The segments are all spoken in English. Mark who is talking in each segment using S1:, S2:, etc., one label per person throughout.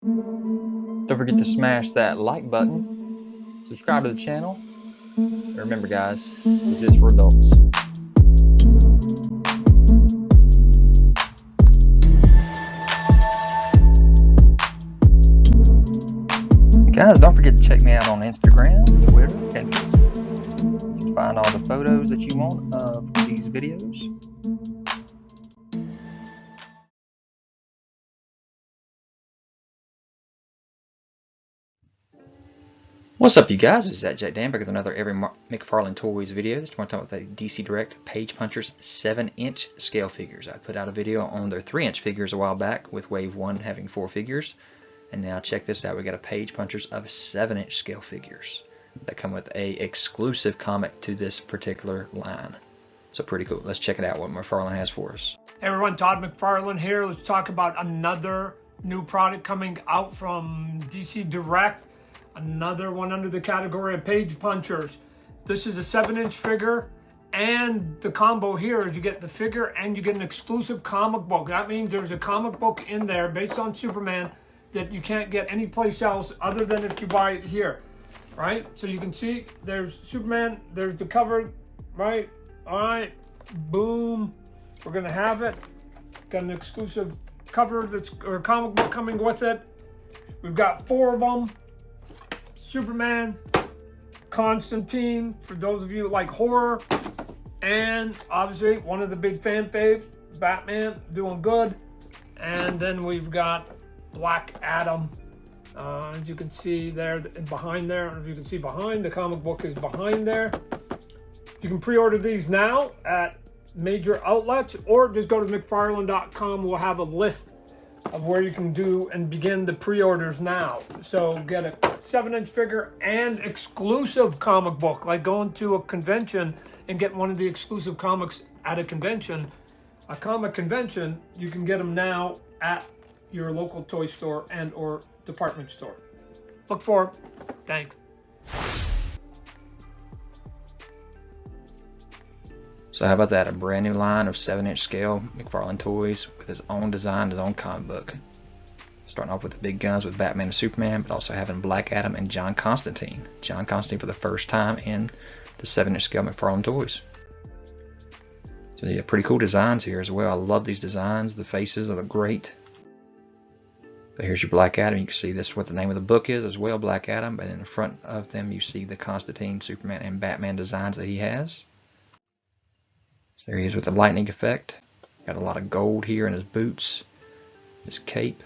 S1: Don't forget to smash that like button, subscribe to the channel, and remember guys, this is for adults. Guys, don't forget to check me out on Instagram, Twitter, Pinterest to find all the photos that you want of these videos. What's up you guys, it's ZacJacDan back with another Every McFarlane Toys video. This one talking about the DC Direct Page Punchers 7-inch scale figures. I put out a video on their 3-inch figures a while back with Wave 1 having 4 figures. And now check this out, we got a Page Punchers of 7-inch scale figures that come with a exclusive comic to this particular line. So pretty cool. Let's check it out what McFarlane has for us.
S2: Hey everyone, Todd McFarlane here. Let's talk about another new product coming out from DC Direct. Another one under the category of Page Punchers. This is a 7-inch figure, and the combo here is you get the figure and you get an exclusive comic book. That means there's a comic book in there based on Superman that you can't get anyplace else other than if you buy it here, right? So you can see there's Superman, there's the cover, right? All right, boom. We're gonna have it. Got an exclusive cover or comic book coming with it. We've got 4 of them. Superman, Constantine, for those of you who like horror, and obviously one of the big fan faves, Batman, doing good. And then we've got Black Adam, as you can see there behind there. I don't know if you can see behind, the comic book is behind there. You can pre-order these now at major outlets, or just go to McFarlane.com. We'll have a list of where you can do and begin the pre-orders now. So get a 7-inch figure and exclusive comic book, like going to a convention and get one of the exclusive comics at a convention. A comic convention, you can get them now at your local toy store and or department store. Look for them. Thanks.
S1: So how about that, a brand new line of 7-inch scale McFarlane toys with his own design, his own comic book. Starting off with the big guns with Batman and Superman, but also having Black Adam and John Constantine. John Constantine for the first time in the 7-inch scale McFarlane toys. So yeah, pretty cool designs here as well. I love these designs. The faces are great. But here's your Black Adam. You can see this is what the name of the book is as well, Black Adam. But in front of them you see the Constantine, Superman, and Batman designs that he has. So there he is with the lightning effect. Got a lot of gold here in his boots, his cape.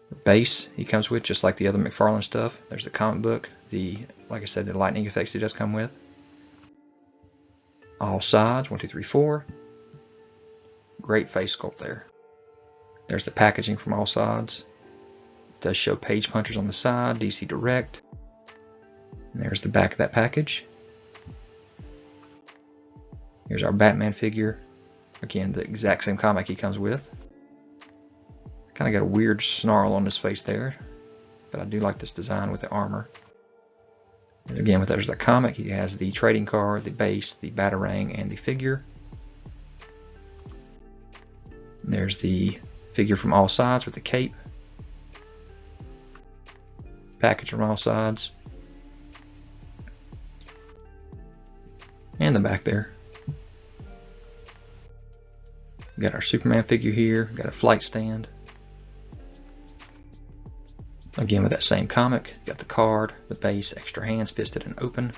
S1: The base he comes with, just like the other McFarlane stuff. There's the comic book, like I said, the lightning effects he does come with. All sides, 1, 2, 3, 4. Great face sculpt there. There's the packaging from all sides. It does show Page Punchers on the side, DC Direct. And there's the back of that package. Here's our Batman figure. Again, the exact same comic he comes with. Kind of got a weird snarl on his face there, but I do like this design with the armor. And again, there's the comic. He has the trading card, the base, the batarang, and the figure. And there's the figure from all sides with the cape. Package from all sides. And the back there. Got our Superman figure here, got a flight stand. Again with that same comic, got the card, the base, extra hands, fisted and open.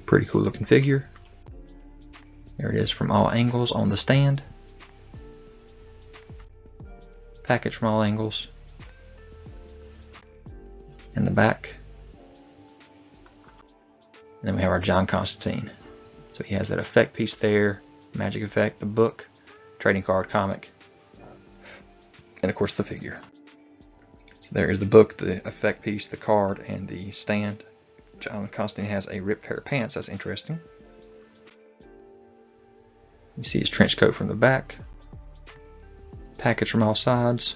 S1: Pretty cool looking figure. There it is from all angles on the stand. Package from all angles. And the back. And then we have our John Constantine. So he has that effect piece there, magic effect, the book, trading card, comic, and of course the figure. So there is the book, the effect piece, the card, and the stand. John Constantine has a ripped pair of pants, that's interesting. You see his trench coat from the back. Package from all sides,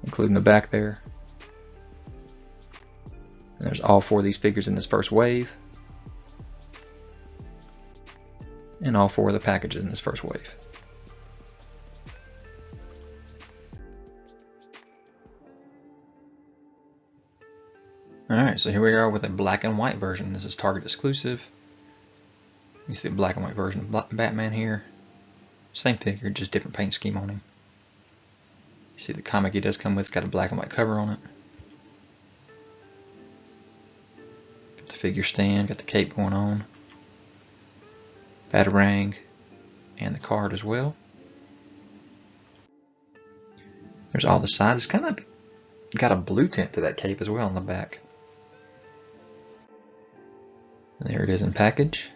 S1: including the back there. And there's all 4 of these figures in this first wave. And all 4 of the packages in this first wave. Alright, so here we are with a black and white version. This is Target exclusive. You see the black and white version of Batman here. Same figure, just different paint scheme on him. You see the comic he does come with, got a black and white cover on it. Got the figure stand, got the cape going on. Batarang, and the card as well. There's all the sides. It's kind of got a blue tint to that cape as well on the back. And there it is in package.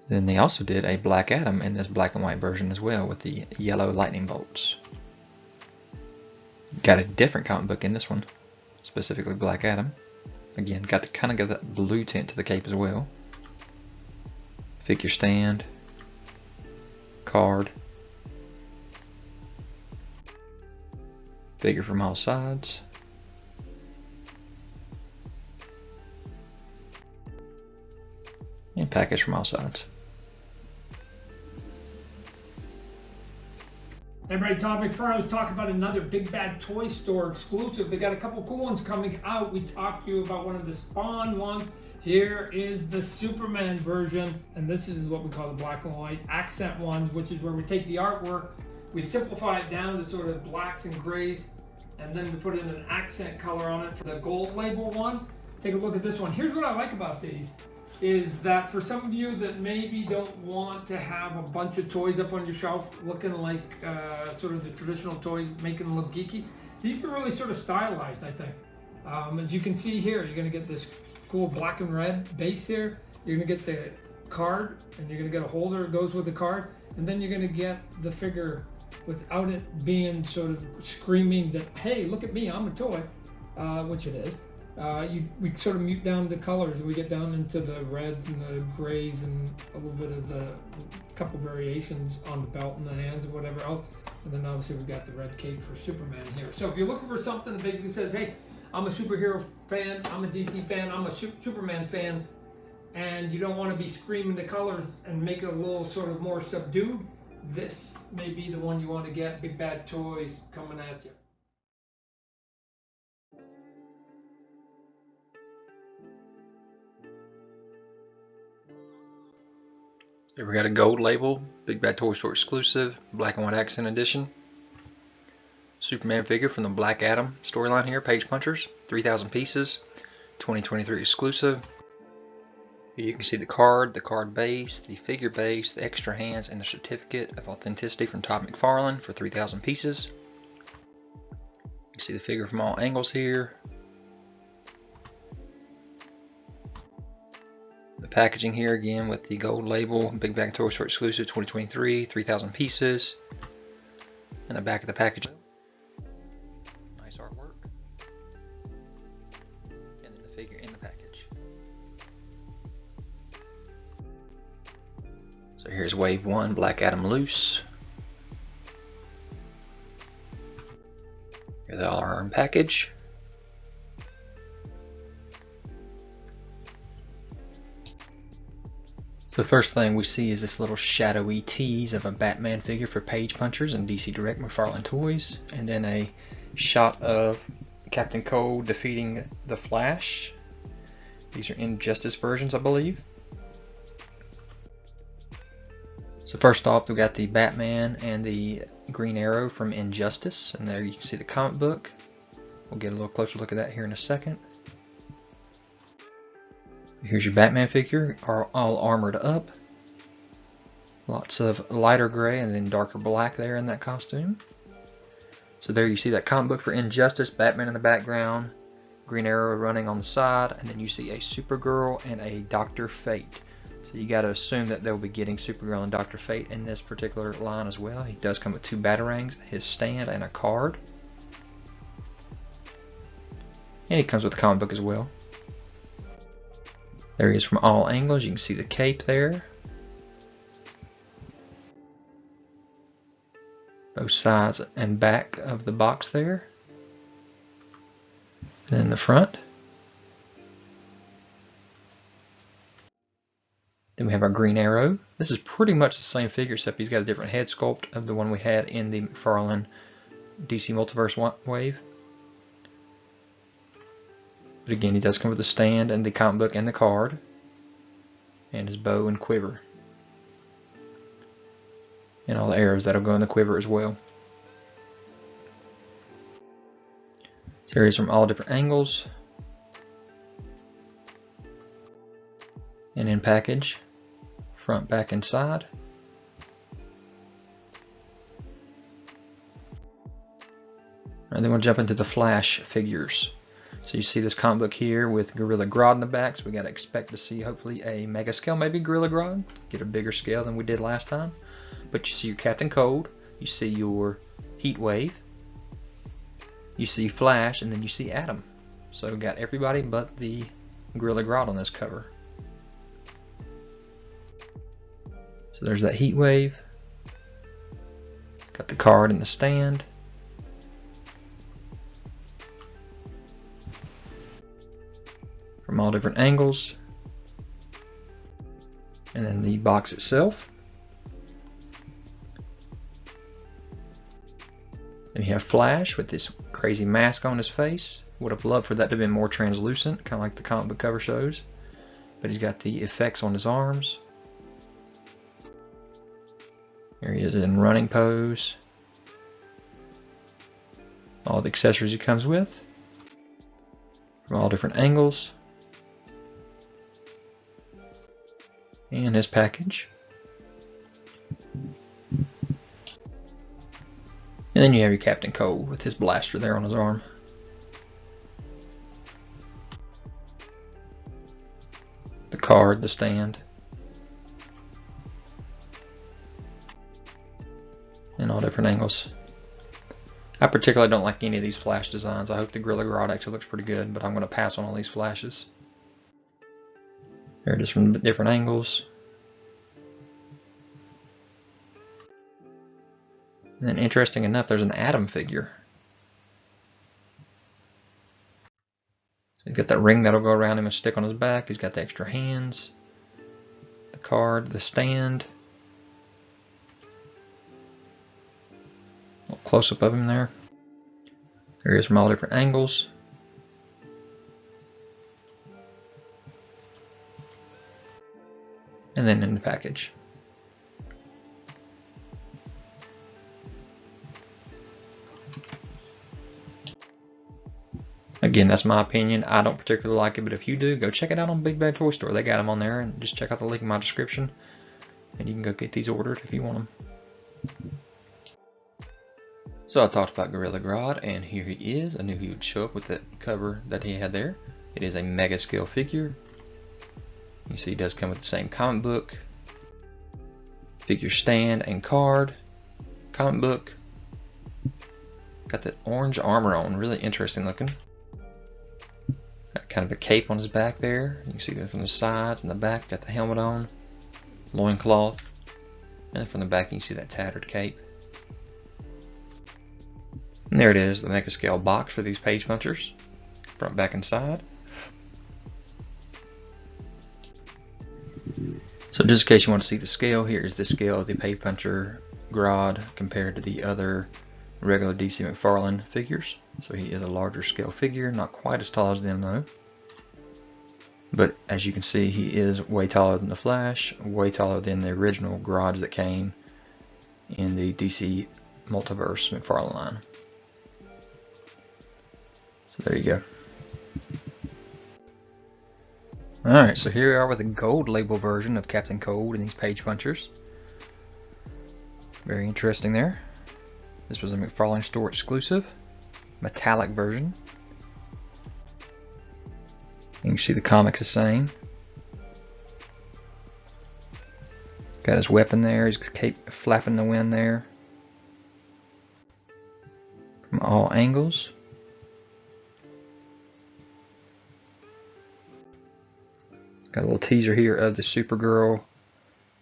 S1: Then they also did a Black Adam in this black and white version as well with the yellow lightning bolts. Got a different comic book in this one, specifically Black Adam. Again, got to kind of get that blue tint to the cape as well. Figure stand, card, figure from all sides. And package from all sides.
S2: Hey, everybody, Tom McFarlane was talking about another Big Bad Toy Store exclusive. They got a couple cool ones coming out. We talked to you about one of the Spawn ones. Here is the Superman version, and this is what we call the black and white accent ones, which is where we take the artwork, we simplify it down to sort of blacks and grays, and then we put in an accent color on it for the gold label one. Take a look at this one. Here's what I like about these, is that for some of you that maybe don't want to have a bunch of toys up on your shelf looking like sort of the traditional toys, making them look geeky, these are really sort of stylized, I think. As you can see here, you're going to get this cool black and red base here. You're going to get the card, and you're going to get a holder that goes with the card, and then you're going to get the figure without it being sort of screaming that, hey, look at me, I'm a toy, which it is. We sort of mute down the colors, and we get down into the reds and the grays and a little bit of the couple variations on the belt and the hands and whatever else. And then obviously we've got the red cape for Superman here. So if you're looking for something that basically says, hey, I'm a superhero fan, I'm a DC fan, I'm a Superman fan, and you don't want to be screaming the colors and make it a little sort of more subdued, this may be the one you want to get. Big Bad Toys coming at you.
S1: Here we got a gold label, Big Bad Toy Store exclusive, black and white accent edition. Superman figure from the Black Adam storyline here, Page Punchers, 3,000 pieces, 2023 exclusive. Here you can see the card base, the figure base, the extra hands, and the certificate of authenticity from Todd McFarlane for 3,000 pieces. You see the figure from all angles here. The packaging here again with the gold label, Big Bad Toy Store exclusive 2023, 3,000 pieces. And the back of the package. Nice artwork. And then the figure in the package. So here's Wave 1, Black Adam Loose. Here they all are in package. So the first thing we see is this little shadowy tease of a Batman figure for Page Punchers and DC Direct McFarlane Toys, and then a shot of Captain Cold defeating the Flash. These are Injustice versions, I believe. So first off, we got the Batman and the Green Arrow from Injustice, and there you can see the comic book. We'll get a little closer look at that here in a second. Here's your Batman figure, all armored up. Lots of lighter gray and then darker black there in that costume. So there you see that comic book for Injustice, Batman in the background, Green Arrow running on the side, and then you see a Supergirl and a Dr. Fate. So you got to assume that they'll be getting Supergirl and Dr. Fate in this particular line as well. He does come with 2 batarangs, his stand, and a card. And he comes with a comic book as well. There he is from all angles. You can see the cape there. Both sides and back of the box there. And then the front. Then we have our Green Arrow. This is pretty much the same figure, except he's got a different head sculpt of the one we had in the McFarlane DC Multiverse wave. But again, he does come with the stand and the comic book and the card, and his bow and quiver, and all the arrows that'll go in the quiver as well. So here he is from all different angles, and in package, front, back, and side. And then we'll jump into the Flash figures. So you see this comic book here with Gorilla Grodd in the back, so we got to expect to see hopefully a mega scale, maybe Gorilla Grodd, get a bigger scale than we did last time. But you see your Captain Cold, you see your Heat Wave, you see Flash, and then you see Atom. So we got everybody but the Gorilla Grodd on this cover. So there's that Heat Wave, got the card and the stand. From all different angles, and then the box itself. And you have Flash with this crazy mask on his face. Would have loved for that to have been more translucent, kind of like the comic book cover shows. But he's got the effects on his arms. Here he is in running pose. All the accessories he comes with, from all different angles. And his package. And then you have your Captain Cold with his blaster there on his arm. The card, the stand. And all different angles. I particularly don't like any of these Flash designs. I hope the Gorilla Grodd actually looks pretty good, but I'm going to pass on all these Flashes. They're just from different angles. And then interesting enough, there's an Atom figure. So he's got that ring that'll go around him and stick on his back. He's got the extra hands, the card, the stand. A little close up of him there. There he is from all different angles. And then in the package. Again, that's my opinion. I don't particularly like it, but if you do, go check it out on Big Bad Toy Store. They got them on there, and just check out the link in my description, and you can go get these ordered if you want them. So I talked about Gorilla Grodd, and here he is. I knew he would show up with that cover that he had there. It is a mega scale figure. You see he does come with the same comic book, figure stand and card, comic book. Got that orange armor on, really interesting looking. Got kind of a cape on his back there. You can see it from the sides and the back. Got the helmet on, loincloth, and then from the back you can see that tattered cape. And there it is, the mega scale box for these page punchers, front, back, and side. So just in case you want to see the scale, here is the scale of the Page Puncher Grodd compared to the other regular DC McFarlane figures. So he is a larger scale figure, not quite as tall as them though. But as you can see, he is way taller than the Flash, way taller than the original Grodds that came in the DC Multiverse McFarlane line. So there you go. Alright, so here we are with a gold label version of Captain Cold and these page punchers. Very interesting there. This was a McFarlane store exclusive, metallic version. You can see the comics the same. Got his weapon there, his cape flapping in the wind there. From all angles. Got a little teaser here of the Supergirl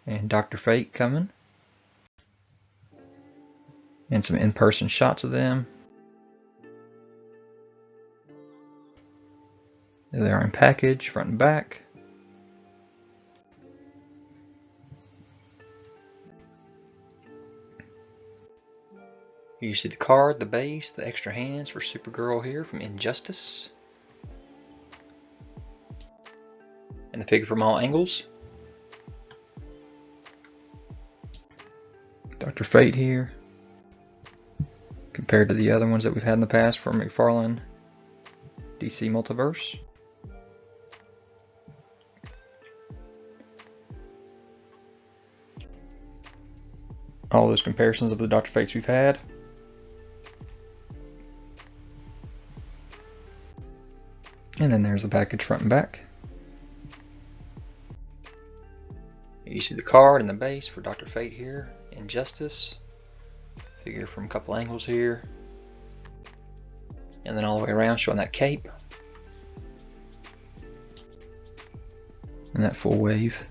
S1: and Dr. Fate coming. And some in-person shots of them. There they are in package, front and back. Here you see the card, the base, the extra hands for Supergirl here from Injustice. And the figure from all angles. Dr. Fate here. Compared to the other ones that we've had in the past from McFarlane DC Multiverse. All those comparisons of the Dr. Fates we've had. And then there's the package front and back. You see the card and the base for Dr. Fate here. Injustice. Figure from a couple angles here. And then all the way around showing that cape. And that full wave.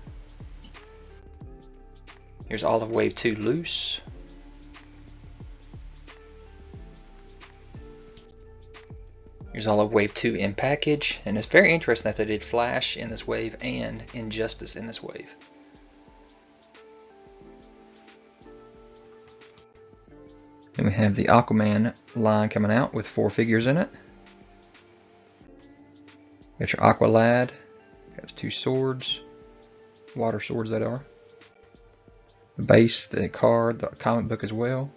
S1: Here's all of Wave 2 loose. Here's all of Wave 2 in package. And it's very interesting that they did Flash in this wave and Injustice in this wave. Then we have the Aquaman line coming out with 4 figures in it. Got your Aqua Lad. Got 2 swords. Water swords that are. The base, the card, the comic book as well.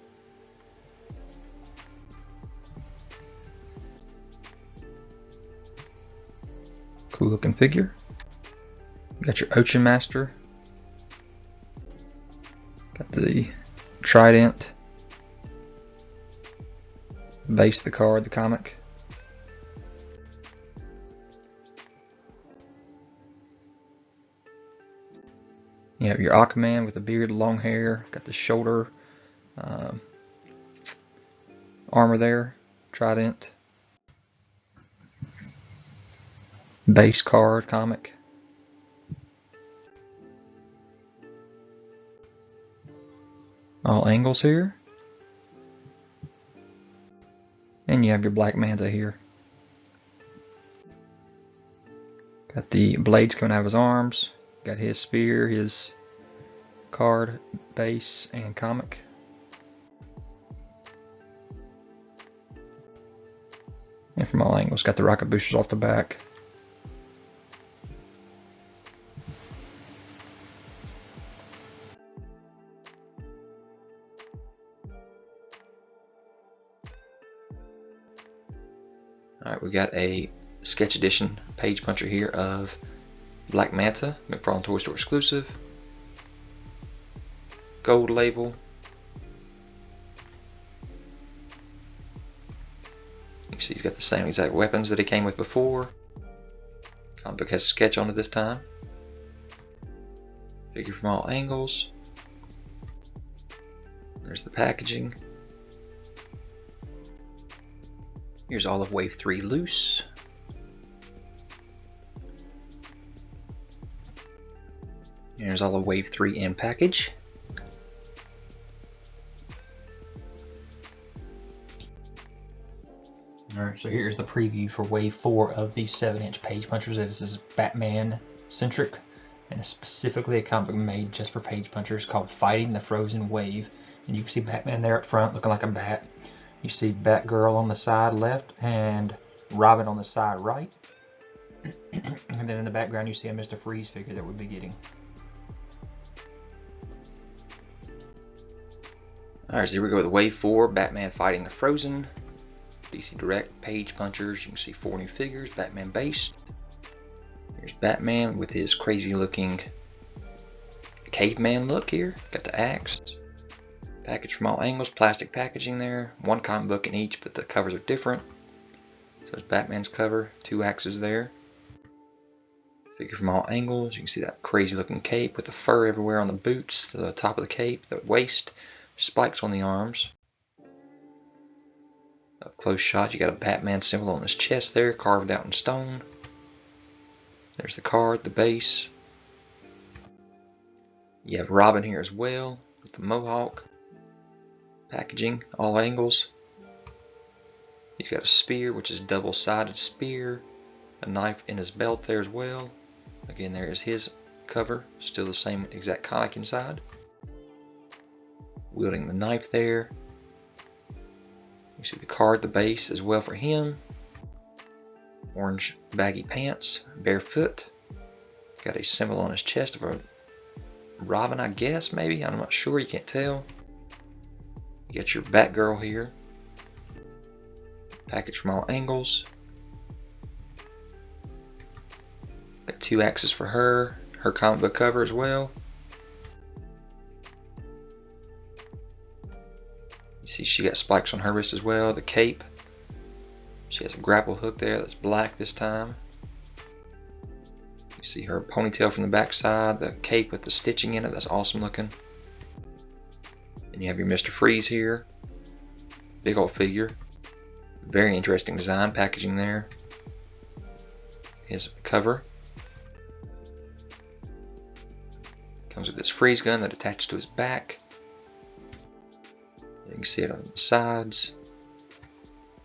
S1: Cool looking figure. Got your Ocean Master. Got the Trident. Base, the card, the comic. You have your Aquaman with the beard, long hair, got the shoulder armor there, Trident. Base card, comic. All angles here. And you have your Black Manta here. Got the blades coming out of his arms. Got his spear, his card, base, and comic. And from all angles, got the rocket boosters off the back. Alright, we got a sketch edition page puncher here of Black Manta, McFarlane Toy Store exclusive. Gold label. You can see he's got the same exact weapons that he came with before. Comic book has sketch on it this time. Figure from all angles. There's the packaging. Here's all of Wave 3 loose. Here's all of Wave 3 in package. Alright, so here's the preview for Wave 4 of these 7-inch page punchers. This is Batman centric, and it's specifically a comic book made just for page punchers called Fighting the Frozen Wave. And you can see Batman there up front looking like a bat. You see Batgirl on the side left and Robin on the side right. And then in the background you see a Mr. Freeze figure that we'll be getting. Alright, so here we go with Wave 4, Batman Fighting the Frozen. DC Direct page punchers. You can see 4 new figures, Batman based. Here's Batman with his crazy looking caveman look here. Got the axe. Package from all angles, plastic packaging there. 1 comic book in each, but the covers are different. So there's Batman's cover, 2 axes there. Figure from all angles. You can see that crazy looking cape with the fur everywhere on the boots, the top of the cape, the waist, spikes on the arms. Up close shot, you got a Batman symbol on his chest there, carved out in stone. There's the card, the base. You have Robin here as well, with the mohawk. Packaging, all angles. He's got a spear, which is double-sided spear. A knife in his belt there as well. Again, there is his cover, still the same exact comic inside. Wielding the knife there. see the card at the base as well for him. Orange baggy pants, barefoot. Got a symbol on his chest of a robin, I guess, maybe. I'm not sure, you can't tell. You got your Batgirl here. Package from all angles. Got 2 axes for her. Her comic book cover as well. You see she got spikes on her wrist as well. The cape. She has a grapple hook there that's black this time. You see her ponytail from the back side. The cape with the stitching in it. That's awesome looking. And you have your Mr. Freeze here. Big old figure. Very interesting design packaging there. His cover. Comes with this freeze gun that attaches to his back. You can see it on the sides.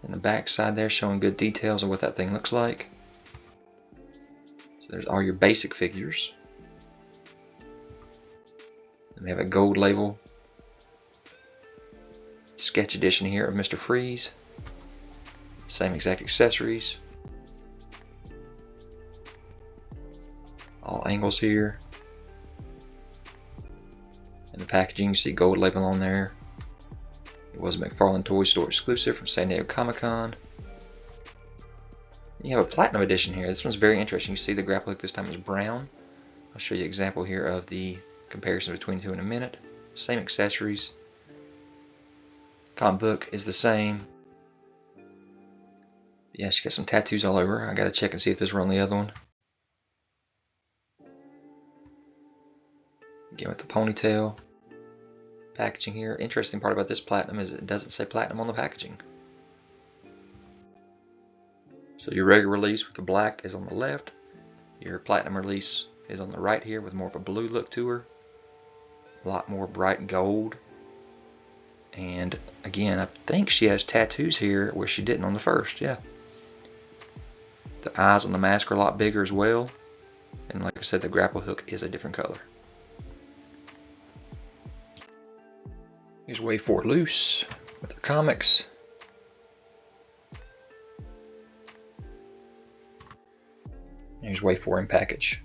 S1: And the back side there showing good details of what that thing looks like. So there's all your basic figures. And we have a gold label sketch edition here of Mr. Freeze. Same exact accessories. All angles here. And the packaging, you see gold label on there. It was a McFarlane Toy Store exclusive from San Diego Comic-Con. You have a platinum edition here. This one's very interesting. You see the grapple hook this time is brown. I'll show you an example here of the comparison between the two in a minute. Same accessories. Comic book is the same. Yeah, she got some tattoos all over. I gotta check and see if there's one on the other one. Again with the ponytail. Packaging here. Interesting part about this platinum is it doesn't say platinum on the packaging. So your regular release with the black is on the left. Your platinum release is on the right here with more of a blue look to her. A lot more bright gold. And again, I think she has tattoos here where she didn't on the first. Yeah. The eyes on the mask are a lot bigger as well. And like I said, the grapple hook is a different color. Here's Wave 4 loose with their comics. Here's Wave 4 in package.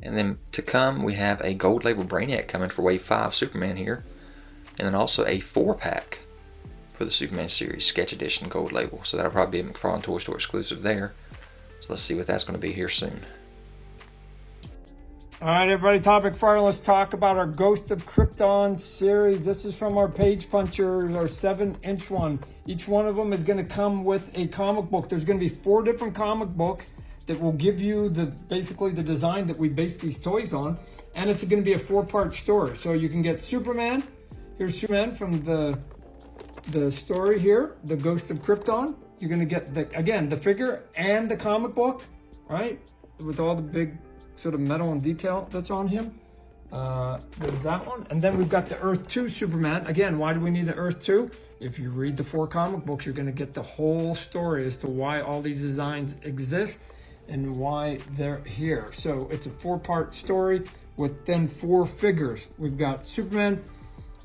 S1: And then to come, we have a gold label Brainiac coming for Wave 5 Superman here. And then also a 4-pack for the Superman series, Sketch Edition gold label. So that'll probably be a McFarlane Toy Store exclusive there. So let's see what that's going to be here soon.
S2: All right, everybody, Todd McFarlane. Let's talk about our Ghost of Krypton series. This is from our Page Punchers, our 7-inch one. Each one of them is going to come with a comic book. There's going to be 4 different comic books that will give you basically the design that we base these toys on, and it's going to be a 4-part story. So you can get Superman. Here's Superman from the story here, the Ghost of Krypton. You're going to get the figure and the comic book, right, with all the big sort of metal and detail that's on him. There's that one. And then we've got the Earth 2 Superman. Again, why do we need an Earth 2? If you read the 4 comic books, you're going to get the whole story as to why all these designs exist and why they're here. So it's a 4-part story with then 4 figures. We've got Superman,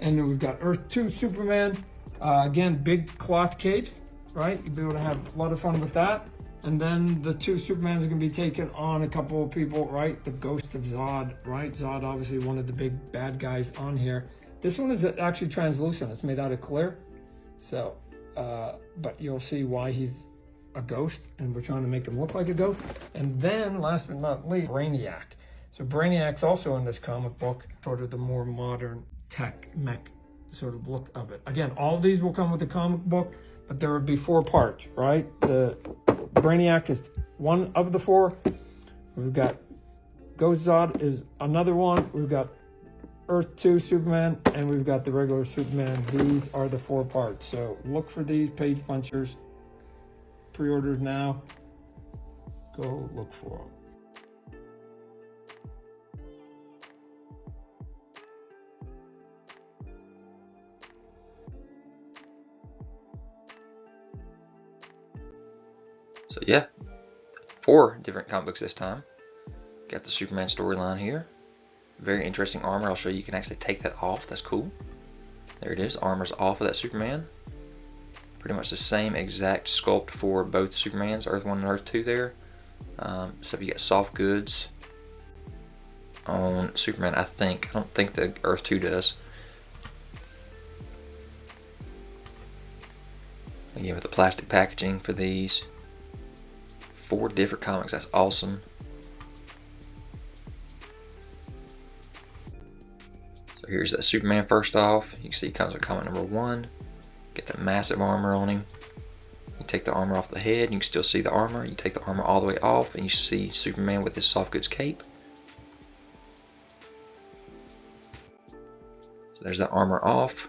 S2: and then we've got Earth 2 Superman. Again, big cloth capes, right? You'll be able to have a lot of fun with that. And then the 2 Supermans are going to be taking on a couple of people, right? The Ghost of Zod, right? Zod, obviously one of the big bad guys on here. This one is actually translucent. It's made out of clear. So, but you'll see why he's a ghost, and we're trying to make him look like a ghost. And then, last but not least, Brainiac. So Brainiac's also in this comic book, sort of the more modern tech mech sort of look of it. Again, all of these will come with the comic book, but there would be 4 parts, right? The Brainiac is one of the 4. We've got Ghost Zod is another one. We've got Earth 2 Superman, and we've got the regular Superman. These are the 4 parts. So look for these Page Punchers. Pre-orders now. Go look for them.
S1: So yeah, 4 different comic books this time. Got the Superman storyline here. Very interesting armor. I'll show you can actually take that off. That's cool. There it is. Armor's off of that Superman. Pretty much the same exact sculpt for both Supermans, Earth 1 and Earth 2 there. Except you got soft goods on Superman, I think. I don't think the Earth 2 does. Again, with the plastic packaging for these. 4 different comics. That's awesome. So here's that Superman first off. You can see he comes with comic number 1. Get the massive armor on him. You take the armor off the head, you can still see the armor. You take the armor all the way off, and you see Superman with his soft goods cape. So there's the armor off.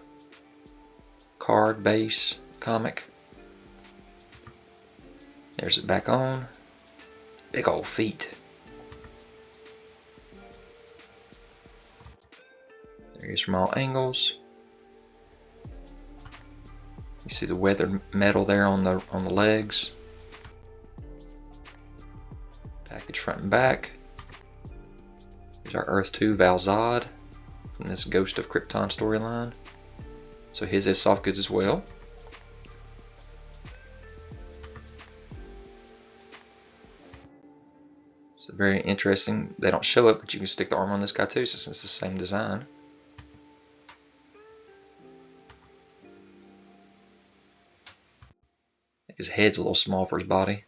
S1: Card, base, comic. There's it back on. Big old feet. There he is from all angles. You see the weathered metal there on the legs. Package front and back. Here's our Earth 2 Val-Zod from this Ghost of Krypton storyline. So his is soft goods as well. So very interesting. They don't show it, but you can stick the armor on this guy too, since it's the same design. His head's a little small for his body.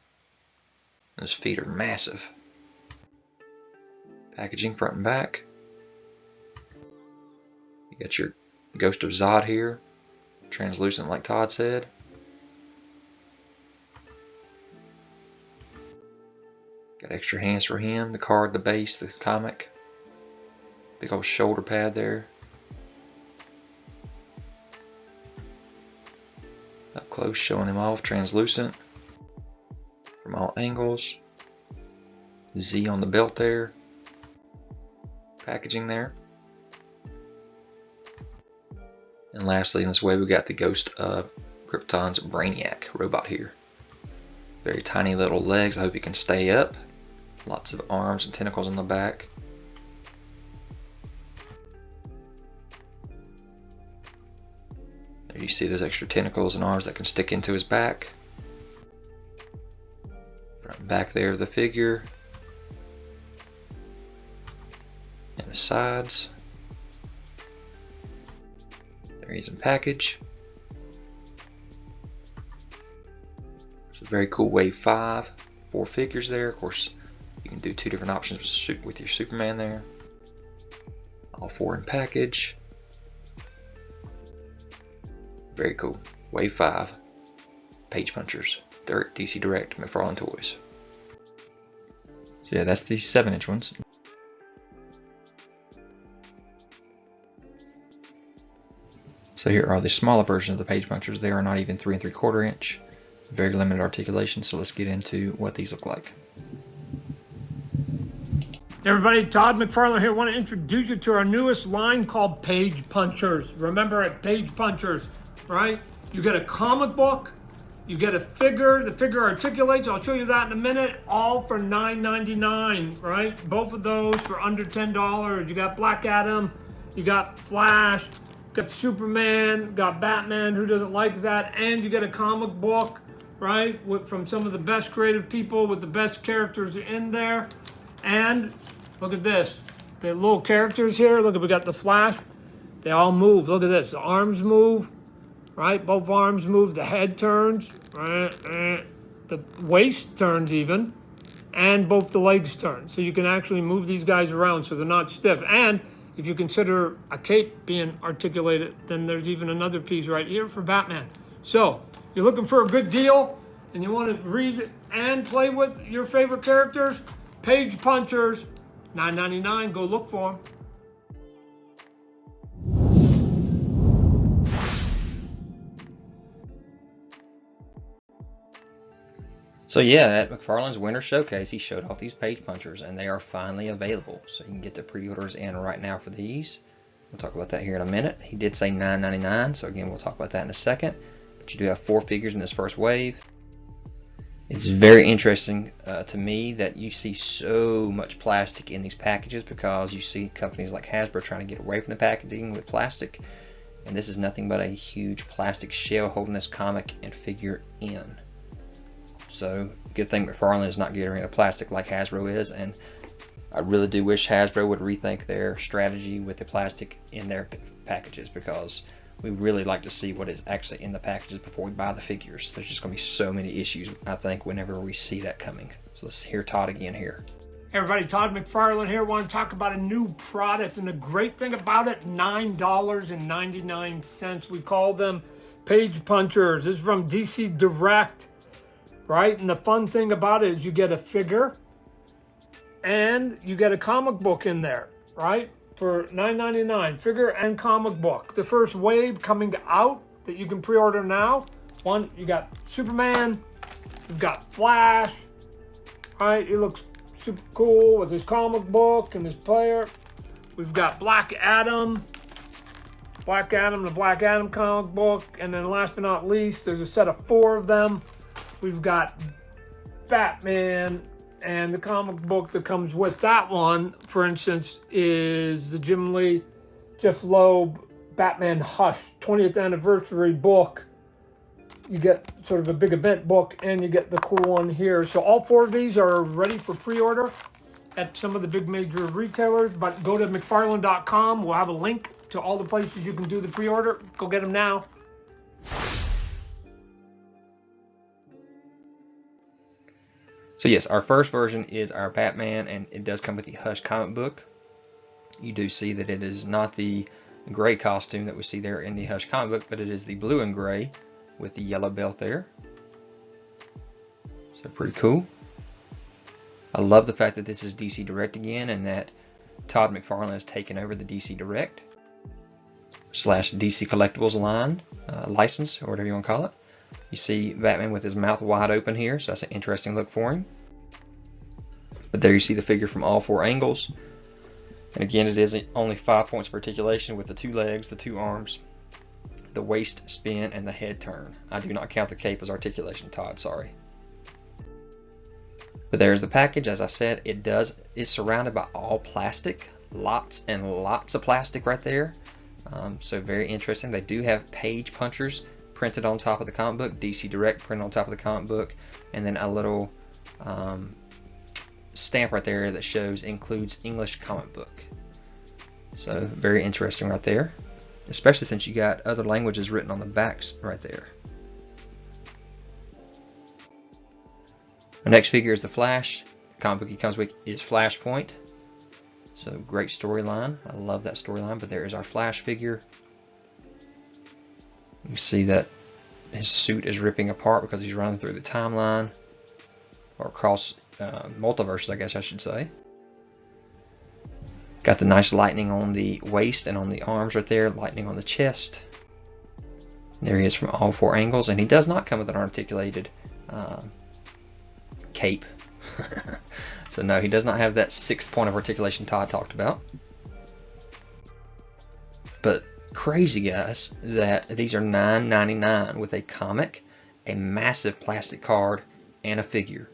S1: And his feet are massive. Packaging front and back. You got your Ghost of Zod here. Translucent like Todd said. Got extra hands for him. The card, the base, the comic. Big old shoulder pad there. Up close, showing him off, translucent from all angles. Z on the belt there. Packaging there. And lastly, in this way, we got the Ghost of Krypton's Brainiac robot here. Very tiny little legs. I hope he can stay up. Lots of arms and tentacles on the back. You see those extra tentacles and arms that can stick into his back. Front and back there of the figure. And the sides. There he is in package. It's a very cool Wave 5. 4 figures there. Of course, you can do 2 different options with your Superman there. All 4 in package. Very cool. Wave 5. Page Punchers. DC Direct McFarlane Toys. So yeah, that's the 7-inch ones. So here are the smaller versions of the Page Punchers. They are not even 3 3/4 inch. Very limited articulation. So let's get into what these look like.
S2: Hey everybody, Todd McFarlane here. I want to introduce you to our newest line called Page Punchers. Remember, at Page Punchers, right? You get a comic book, you get a figure, the figure articulates, I'll show you that in a minute, all for $9.99, right? Both of those for under $10. You got Black Adam, you got Flash, you got Superman, got Batman, who doesn't like that, and you get a comic book, right? From some of the best creative people with the best characters in there. And look at this, the little characters here, look, we got the Flash, they all move, look at this, the arms move, right? Both arms move, the head turns, right? The waist turns even, and both the legs turn. So you can actually move these guys around so they're not stiff. And if you consider a cape being articulated, then there's even another piece right here for Batman. So you're looking for a good deal and you want to read and play with your favorite characters, Page Punchers, $9.99, go look for them.
S1: So yeah, at McFarlane's Winter Showcase, he showed off these Page Punchers, and they are finally available. So you can get the pre-orders in right now for these. We'll talk about that here in a minute. He did say $9.99, so again, we'll talk about that in a second. But you do have 4 figures in this first wave. It's very interesting to me that you see so much plastic in these packages, because you see companies like Hasbro trying to get away from the packaging with plastic, and this is nothing but a huge plastic shell holding this comic and figure in. So good thing McFarlane is not getting rid of plastic like Hasbro is, and I really do wish Hasbro would rethink their strategy with the plastic in their packages, because we really like to see what is actually in the packages before we buy the figures. There's just going to be so many issues, I think, whenever we see that coming. So let's hear Todd again here.
S2: Hey everybody, Todd McFarlane here. I want to talk about a new product, and the great thing about it, $9.99. We call them page punchers. This is from DC Direct, right? And the fun thing about it is you get a figure and you get a comic book in there, right? For $9.99, figure and comic book. The first wave coming out that you can pre-order now. One, you got Superman, you've got Flash, right? He looks super cool with his comic book and his player. We've got Black Adam, the Black Adam comic book, and then last but not least, there's a set of 4 of them. We've got Batman. And the comic book that comes with that one, for instance, is the Jim Lee, Jeff Loeb, Batman Hush 20th anniversary book. You get sort of a big event book, and you get the cool one here. So all 4 of these are ready for pre-order at some of the big major retailers. But go to McFarlane.com. We'll have a link to all the places you can do the pre-order. Go get them now.
S1: So yes, our first version is our Batman, and it does come with the Hush comic book. You do see that it is not the gray costume that we see there in the Hush comic book, but it is the blue and gray with the yellow belt there. So pretty cool. I love the fact that this is DC Direct again, and that Todd McFarlane has taken over the DC Direct / DC Collectibles line, license, or whatever you want to call it. You see Batman with his mouth wide open here, so that's an interesting look for him. But there you see the figure from all 4 angles. And again, it is only 5 points of articulation with the 2 legs, the 2 arms, the waist spin, and the head turn. I do not count the cape as articulation, Todd, sorry. But there's the package. As I said, it is surrounded by all plastic. Lots and lots of plastic right there. So very interesting. They do have page punchers printed on top of the comic book, DC Direct printed on top of the comic book, and then a little stamp right there that shows includes English comic book. So very interesting right there, especially since you got other languages written on the backs right there. The next figure is the Flash. The comic book he comes with is Flashpoint. So great storyline. I love that storyline. But there is our Flash figure. You see that his suit is ripping apart because he's running through the timeline, or across multiverses, I guess I should say. Got the nice lightning on the waist and on the arms right there, lightning on the chest. There he is from all 4 angles, and he does not come with an articulated cape. So no, he does not have that 6th point of articulation Todd talked about. But crazy, guys, that these are $9.99 with a comic, a massive plastic card, and a figure,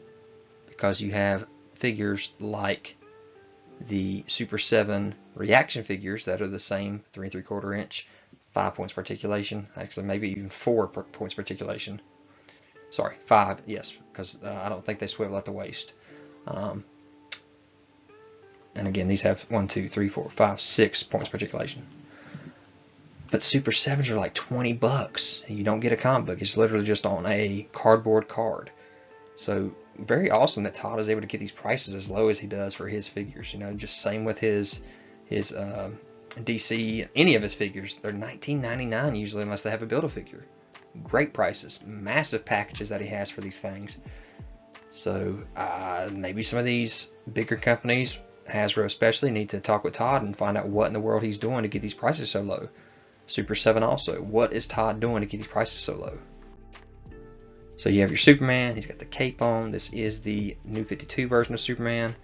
S1: because you have figures like the Super 7 reaction figures that are the same 3 3/4 inch, 5 points of articulation, actually maybe even 4 points of articulation. Sorry, 5, yes, because I don't think they swivel at the waist. And again, these have 1, 2, 3, 4, 5, 6 points of articulation. But Super 7s are like $20. You don't get a comic book. It's literally just on a cardboard card. So very awesome that Todd is able to get these prices as low as he does for his figures. You know, just same with his DC, any of his figures. They're $19.99 usually, unless they have a Build-A-Figure. Great prices, massive packages that he has for these things. So maybe some of these bigger companies, Hasbro especially, need to talk with Todd and find out what in the world he's doing to get these prices so low. Super 7 also. What is Todd doing to get these prices so low? So you have your Superman. He's got the cape on. This is the New 52 version of Superman.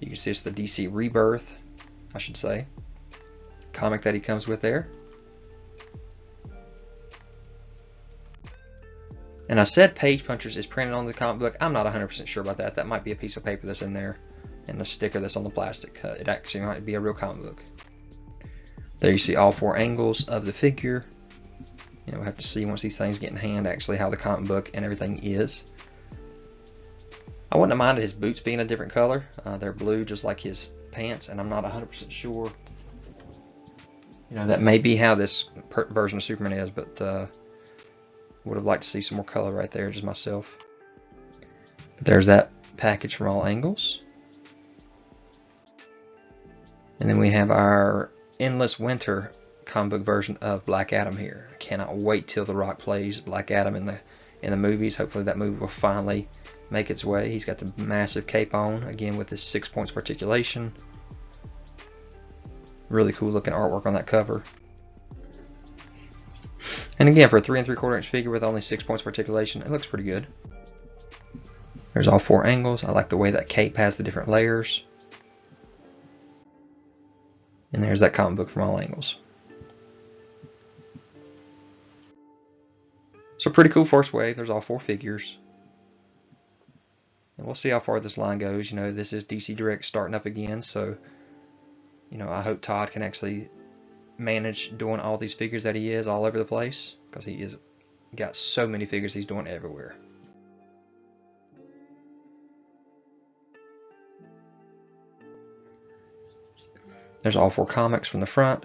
S1: You can see it's the DC Rebirth, I should say, comic that he comes with there. And I said Page Punchers is printed on the comic book. I'm not 100% sure about that. That might be a piece of paper that's in there and a sticker that's on the plastic. It actually might be a real comic book. There you see all 4 angles of the figure. You know, we'll have to see once these things get in hand actually how the comic book and everything is. I wouldn't have minded his boots being a different color. They're blue just like his pants, and I'm not 100% sure. You know, that may be how this version of Superman is, but would have liked to see some more color right there, just myself. But there's that package from all angles. And then we have our Endless Winter comic book version of Black Adam here. I cannot wait till The Rock plays Black Adam in the movies. Hopefully that movie will finally make its way. He's got the massive cape on, again with his 6 points of articulation. Really cool looking artwork on that cover. And again, for a 3 3/4 inch figure with only 6 points of articulation, it looks pretty good. There's all 4 angles. I like the way that cape has the different layers. And there's that comic book from all angles. So pretty cool first wave. There's all 4 figures. And we'll see how far this line goes. You know, this is DC Direct starting up again, so you know, I hope Todd can actually manage doing all these figures that he is all over the place, because he is got so many figures he's doing everywhere. There's all 4 comics from the front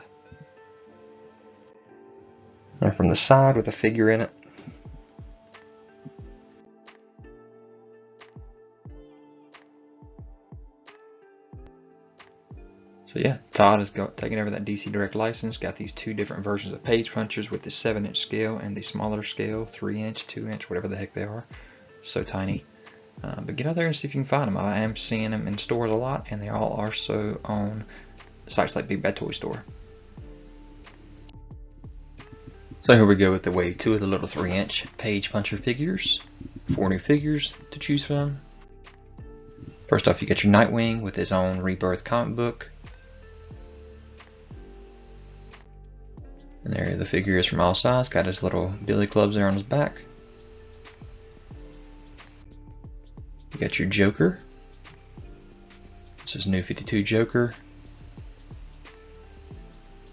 S1: and from the side with a figure in it. So yeah, Todd has taken over that DC Direct license, got these 2 different versions of Page Punchers with the 7-inch scale and the smaller scale, 3-inch, 2-inch, whatever the heck they are. So tiny. But get out there and see if you can find them. I am seeing them in stores a lot, and they all are so on sites like Big Bad Toy Store. So here we go with the wave 2 of the little 3-inch Page Puncher figures. 4 new figures to choose from. First off, you get your Nightwing with his own Rebirth comic book. And there the figure is from all sides, got his little billy clubs there on his back. You got your Joker. This is New 52 Joker.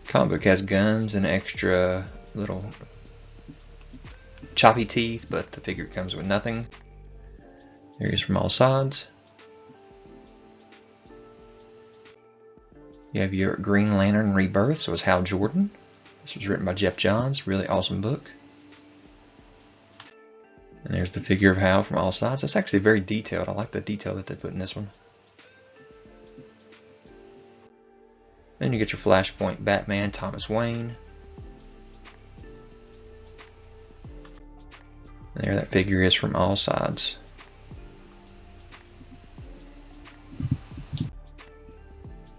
S1: Comic book has guns and extra little choppy teeth, but the figure comes with nothing. There he is from all sides. You have your Green Lantern Rebirth, so it's Hal Jordan. This was written by Jeff Johns, really awesome book. And there's the figure of Hal from all sides. That's actually very detailed. I like the detail that they put in this one. Then you get your Flashpoint Batman Thomas Wayne. And there that figure is from all sides.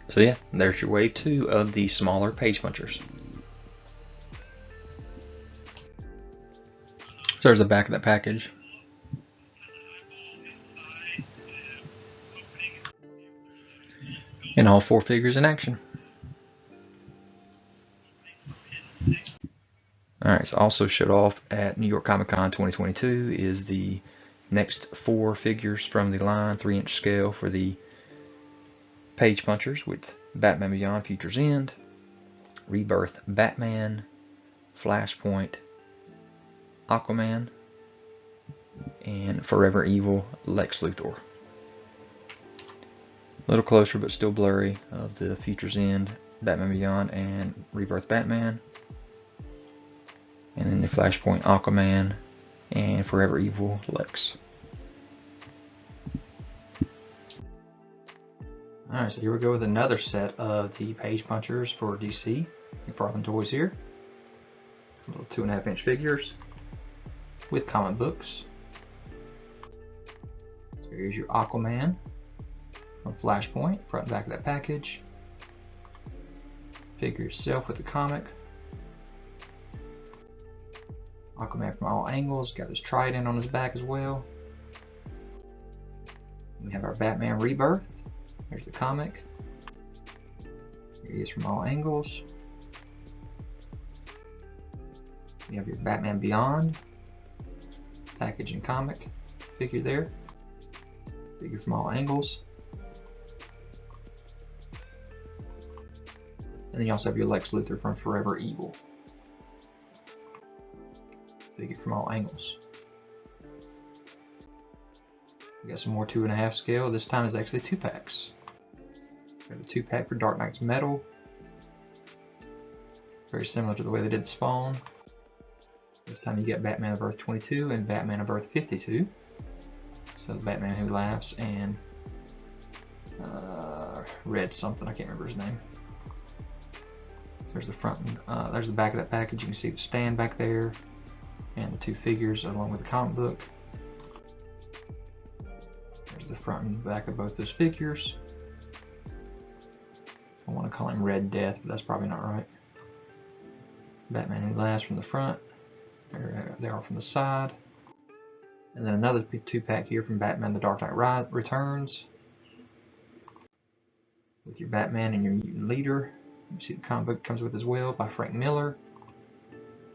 S1: So yeah, there's your wave 2 of the smaller Page Punchers. So there's the back of that package. And all 4 figures in action. Alright, so also showed off at New York Comic Con 2022 is the next 4 figures from the line, 3-inch scale for the Page Punchers with Batman Beyond Future's End, Rebirth Batman, Flashpoint Aquaman, and Forever Evil Lex Luthor. A little closer but still blurry of the Future's End, Batman Beyond, and Rebirth Batman. And then the Flashpoint Aquaman and Forever Evil Lex. Alright, so here we go with another set of the Page Punchers for DC. McFarlane Toys here. Little 2.5-inch figures with comic books. So here's your Aquaman from Flashpoint, front and back of that package. Figure itself with the comic. Aquaman from all angles, got his trident on his back as well. We have our Batman Rebirth. There's the comic. Here he is from all angles. You have your Batman Beyond. package and comic figure there. Figure from all angles. And then you also have your Lex Luthor from Forever Evil. Figure from all angles. We got some more 2.5 scale. This time is actually 2 packs. We have a 2-pack for Dark Knight's Metal. Very similar to the way they did Spawn. This time you get Batman of Earth 22 and Batman of Earth 52. So the Batman Who Laughs and Red something, I can't remember his name. So there's the front and there's the back of that package. You can see the stand back there and the 2 figures along with the comic book. There's the front and back of both those figures. I want to call him Red Death, but that's probably not right. Batman Who Laughs from the front. There they are from the side. And then another 2-pack here from Batman The Dark Knight Returns. With your Batman and your mutant leader. You see the comic book comes with as well by Frank Miller.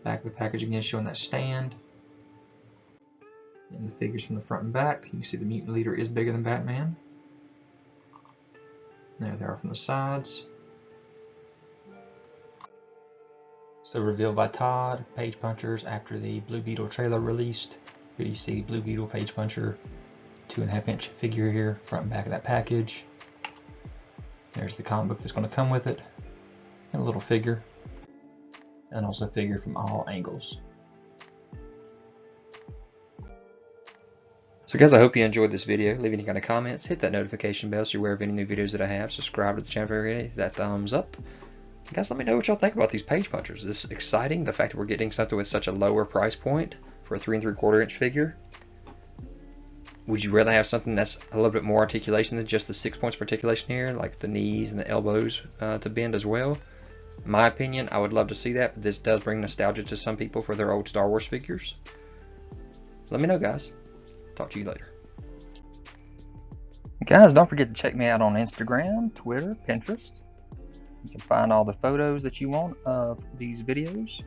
S1: Back of the package again showing that stand. And the figures from the front and back. You can see the mutant leader is bigger than Batman. There they are from the sides. So revealed by Todd, Page Punchers after the Blue Beetle trailer released. Here you see Blue Beetle Page Puncher 2.5-inch figure here, front and back of that package. There's the comic book that's going to come with it. And a little figure. And also a figure from all angles. So guys, I hope you enjoyed this video. Leave any kind of comments, hit that notification bell so you're aware of any new videos that I have. Subscribe to the channel area, hit that thumbs up. Guys, let me know what y'all think about these Page Punchers. Is this exciting? The fact that we're getting something with such a lower price point for a 3 3/4-inch figure? Would you rather have something that's a little bit more articulation than just the 6 points of articulation here, like the knees and the elbows to bend as well? In my opinion, I would love to see that, but this does bring nostalgia to some people for their old Star Wars figures. Let me know, guys. Talk to you later. Guys, don't forget to check me out on Instagram, Twitter, Pinterest. You can find all the photos that you want of these videos.